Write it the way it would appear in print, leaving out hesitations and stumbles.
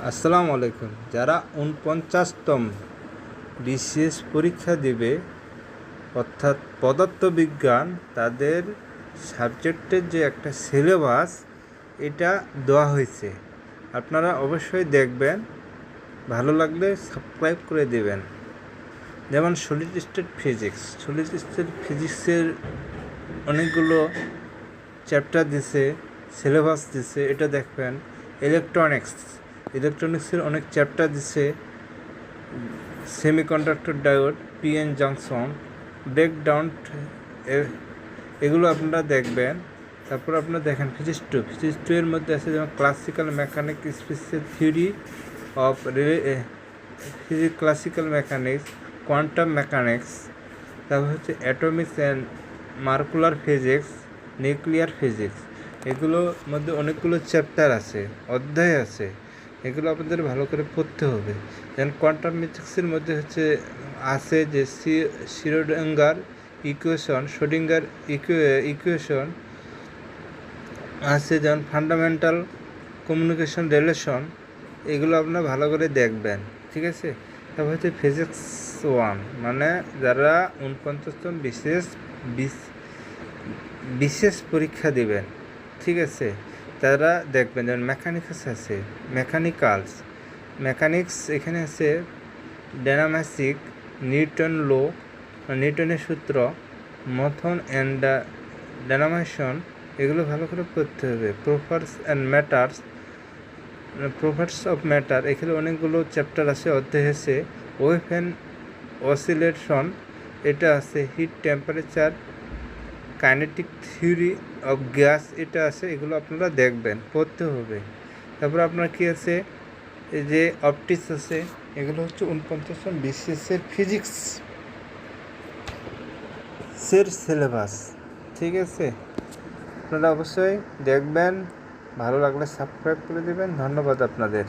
আসসালামু আলাইকুম। যারা ৪৯তম বিসিএস পরীক্ষা দিবে অর্থাৎ পদার্থবিজ্ঞান, তাদের সাবজেক্টের যে একটা সিলেবাস এটা দেওয়া হয়েছে। আপনারা অবশ্যই দেখবেন, ভালো লাগলে সাবস্ক্রাইব করে দেবেন। যেমন সলিড স্টেট ফিজিক্সের অনেকগুলো চ্যাপ্টার দিছে, সিলেবাস দিছে, এটা দেখবেন। ইলেকট্রনিক্সের অনেক চ্যাপ্টার দিছে, semiconductor diode, PN junction, breakdown, এগুলো আপনারা দেখবেন। তারপর আপনারা দেখেন ফিজিক্স টু এর মধ্যে আছে যেমন classical mechanics, special theory of classical mechanics, quantum mechanics, তারপর হচ্ছে Atomics and molecular physics, nuclear physics. এগুলোর মধ্যে অনেকগুলো চ্যাপ্টার আছে, অধ্যায় আছে, এগুলো আপনাদের ভালো করে পড়তে হবে। যেমন কোয়ান্টাম ফিজিক্সের মধ্যে আছে যে শ্রোডিঙ্গার ইকুয়েশন আছে, যেমন ফান্ডামেন্টাল কমিউনিকেশন রিলেশন, এগুলো আপনারা ভালো করে দেখবেন, ঠিক আছে। তারপর হচ্ছে ফিজিক্স 1, মানে যারা ৪৯তম বিশেষ পরীক্ষা দেবেন, ঠিক আছে, তারা দেখবেন। যেমন মেকানিক্স এখানে আছে ডায়নামিক, নিউটনের সূত্র, মোশন অ্যান্ড ডায়নামাইজেশন, এগুলো ভালো করে পড়তে হবে। প্রপার্টিস অফ ম্যাটার, এখানে অনেকগুলো চ্যাপ্টার আছে, অধ্যায় আছে। ওয়েভ অ্যান্ড অসিলেশন, এটা আছে। Heat, temperature, kinetic theory of gas, এটা আছে। এগুলো আপনারা দেখবেন, পড়তে হবে। তারপর আপনার কি আছে, এই যে অপটিক্স আছে, এগুলো হচ্ছে ৪৯তম বিসিএসের ফিজিক্সের সিলেবাস, ঠিক আছে। আপনারা অবশ্যই দেখবেন, ভালো লাগলে সাবস্ক্রাইব করে দেবেন। ধন্যবাদ আপনাদের।